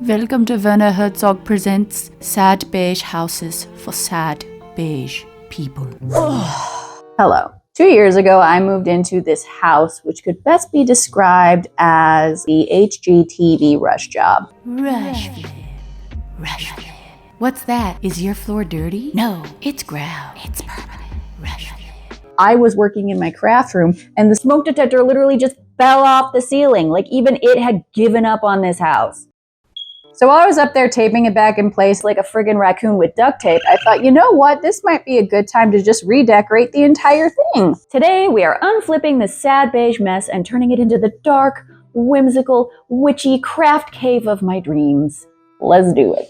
Welcome to Werner Herzog presents Sad Beige Houses for Sad Beige People. Hello. 2 years ago, I moved into this house, which could best be described as the HGTV rush job. Rush flip. What's that? Is your floor dirty? No, it's ground. It's permanent. Rush flip. I was working in my craft room, and the smoke detector literally just fell off the ceiling. Like even it had given up on this house. So while I was up there taping it back in place like a friggin' raccoon with duct tape, I thought, you know what? This might be a good time to just redecorate the entire thing. Today, we are unflipping the sad beige mess and turning it into the dark, whimsical, witchy craft cave of my dreams. Let's do it.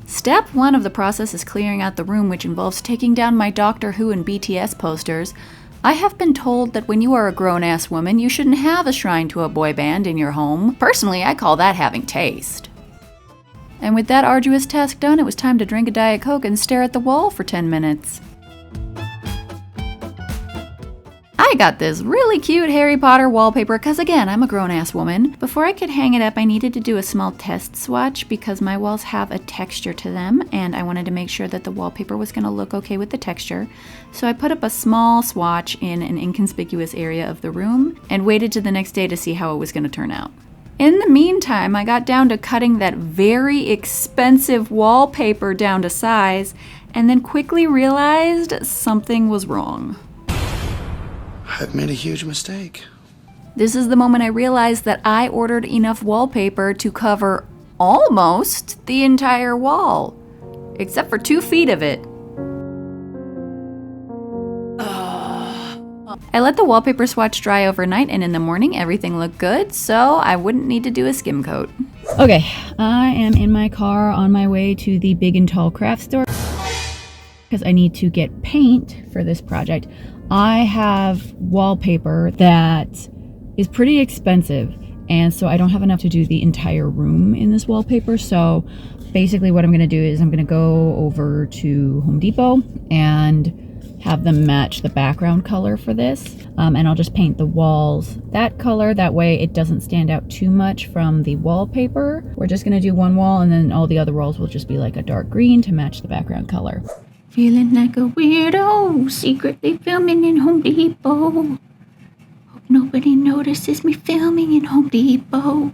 Step 1 of the process is clearing out the room, which involves taking down my Doctor Who and BTS posters. I have been told that when you are a grown-ass woman, you shouldn't have a shrine to a boy band in your home. Personally, I call that having taste. And with that arduous task done, it was time to drink a Diet Coke and stare at the wall for 10 minutes. I got this really cute Harry Potter wallpaper because, again, I'm a grown-ass woman. Before I could hang it up, I needed to do a small test swatch because my walls have a texture to them, and I wanted to make sure that the wallpaper was going to look okay with the texture. So I put up a small swatch in an inconspicuous area of the room and waited to the next day to see how it was going to turn out. In the meantime, I got down to cutting that very expensive wallpaper down to size and then quickly realized something was wrong. I've made a huge mistake. This is the moment I realized that I ordered enough wallpaper to cover almost the entire wall, except for 2 feet of it. I let the wallpaper swatch dry overnight, and in the morning everything looked good, so I wouldn't need to do a skim coat. Okay, I am in my car on my way to the Big and Tall craft store because I need to get paint for this project. I have wallpaper that is pretty expensive, and so I don't have enough to do the entire room in this wallpaper. So basically what I'm going to do is I'm going to go over to Home Depot and have them match the background color for this, and I'll just paint the walls that color. That way it doesn't stand out too much from the wallpaper. We're just going to do one wall, and then all the other walls will just be like a dark green to match the background color. Feeling like a weirdo, secretly filming in Home Depot. Hope nobody notices me filming in Home Depot.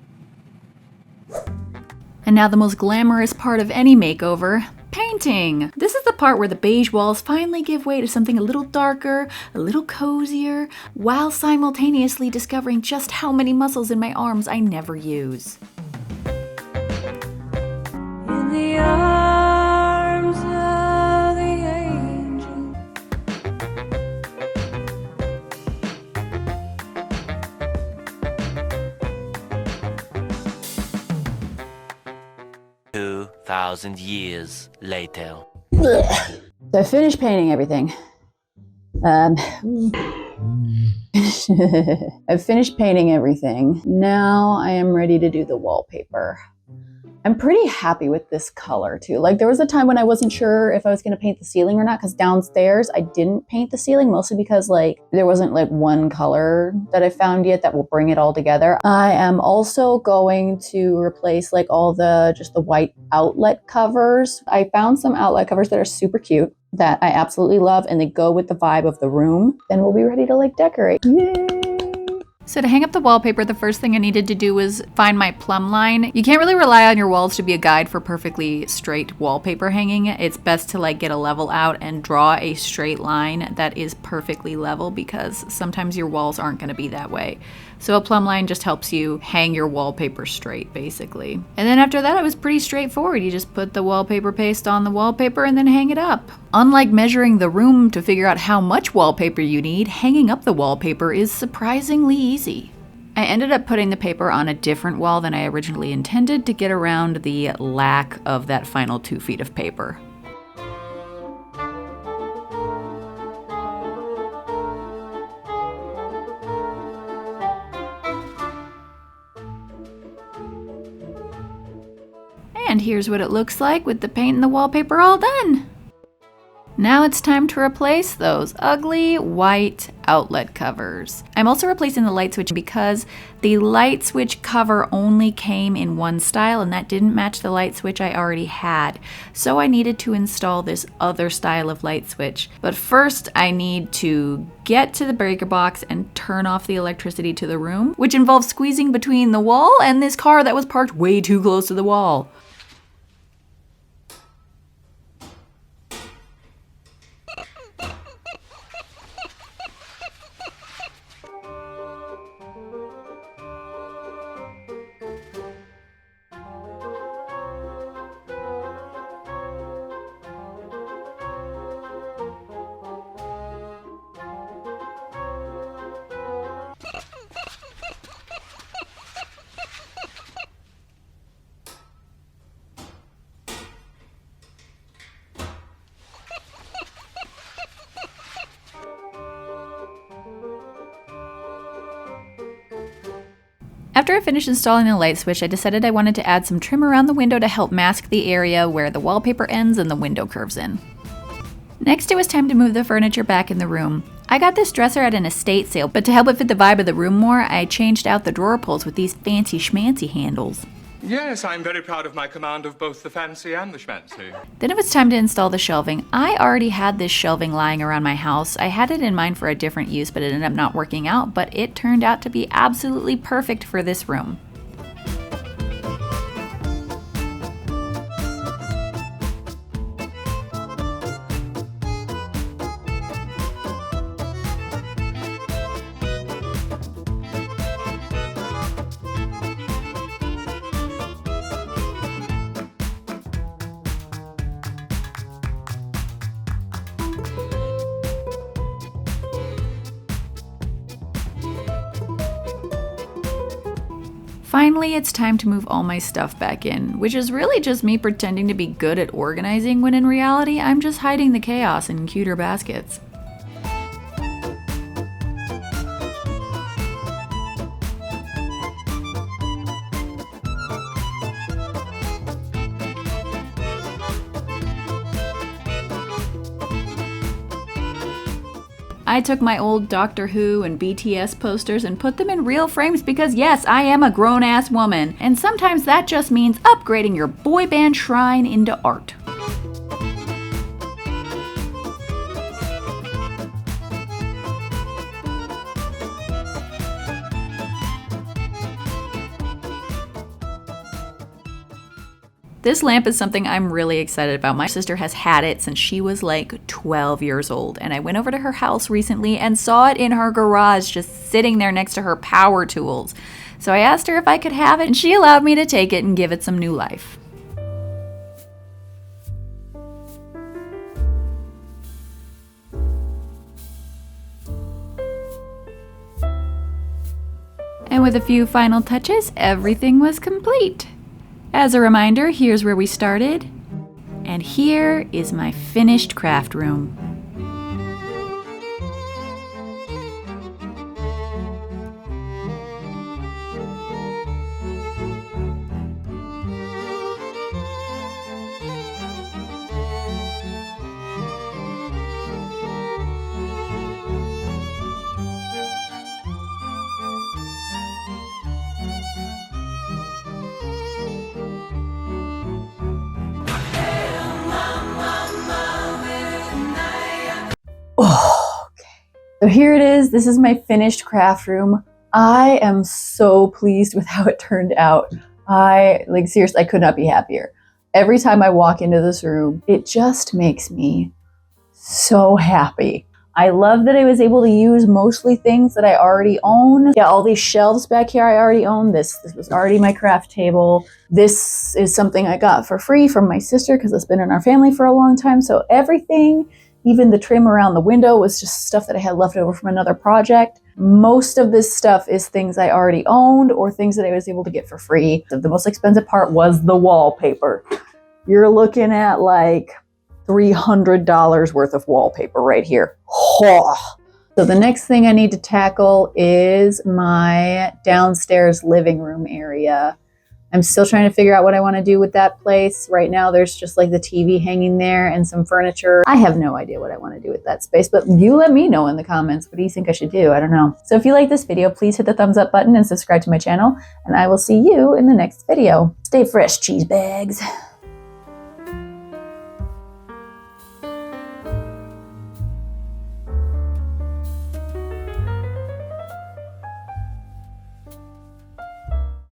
And now the most glamorous part of any makeover, painting. This is the part where the beige walls finally give way to something a little darker, a little cozier, while simultaneously discovering just how many muscles in my arms I never use. In the arms of the angel. 2,000 years later. So I finished painting everything. I've finished painting everything. Now I am ready to do the wallpaper. I'm pretty happy with this color too. Like there was a time when I wasn't sure if I was gonna paint the ceiling or not, because downstairs I didn't paint the ceiling, mostly because like there wasn't like one color that I found yet that will bring it all together. I am also going to replace like all the white outlet covers. I found some outlet covers that are super cute that I absolutely love, and they go with the vibe of the room. Then we'll be ready to like decorate. Yay! So to hang up the wallpaper, the first thing I needed to do was find my plumb line. You can't really rely on your walls to be a guide for perfectly straight wallpaper hanging. It's best to like get a level out and draw a straight line that is perfectly level, because sometimes your walls aren't going to be that way. So a plumb line just helps you hang your wallpaper straight, basically. And then after that, it was pretty straightforward. You just put the wallpaper paste on the wallpaper and then hang it up. Unlike measuring the room to figure out how much wallpaper you need, hanging up the wallpaper is surprisingly easy. I ended up putting the paper on a different wall than I originally intended to get around the lack of that final 2 feet of paper. And here's what it looks like with the paint and the wallpaper all done. Now it's time to replace those ugly white outlet covers. I'm also replacing the light switch because the light switch cover only came in one style and that didn't match the light switch I already had. So I needed to install this other style of light switch. But first I need to get to the breaker box and turn off the electricity to the room, which involves squeezing between the wall and this car that was parked way too close to the wall. After I finished installing the light switch, I decided I wanted to add some trim around the window to help mask the area where the wallpaper ends and the window curves in. Next, it was time to move the furniture back in the room. I got this dresser at an estate sale, but to help it fit the vibe of the room more, I changed out the drawer pulls with these fancy schmancy handles. Yes, I'm very proud of my command of both the fancy and the schmancy. Then it was time to install the shelving. I already had this shelving lying around my house. I had it in mind for a different use, but it ended up not working out, but it turned out to be absolutely perfect for this room. Finally, it's time to move all my stuff back in, which is really just me pretending to be good at organizing when in reality I'm just hiding the chaos in cuter baskets. I took my old Doctor Who and BTS posters and put them in real frames because yes, I am a grown-ass woman, and sometimes that just means upgrading your boy band shrine into art. This lamp is something I'm really excited about. My sister has had it since she was like 12 years old, and I went over to her house recently and saw it in her garage just sitting there next to her power tools. So I asked her if I could have it, and she allowed me to take it and give it some new life. And with a few final touches, everything was complete. As a reminder, here's where we started, and here is my finished craft room. So here it is. This is my finished craft room. I am so pleased with how it turned out. Seriously, I could not be happier. Every time I walk into this room, it just makes me so happy. I love that I was able to use mostly things that I already own. Yeah, all these shelves back here I already own. This was already my craft table. This is something I got for free from my sister because it's been in our family for a long time. So everything, even the trim around the window, was just stuff that I had left over from another project. Most of this stuff is things I already owned or things that I was able to get for free. The most expensive part was the wallpaper. You're looking at like $300 worth of wallpaper right here. So the next thing I need to tackle is my downstairs living room area. I'm still trying to figure out what I want to do with that place. Right now, there's just like the TV hanging there and some furniture. I have no idea what I want to do with that space, but you let me know in the comments. What do you think I should do? I don't know. So if you like this video, please hit the thumbs up button and subscribe to my channel, and I will see you in the next video. Stay fresh, cheese bags.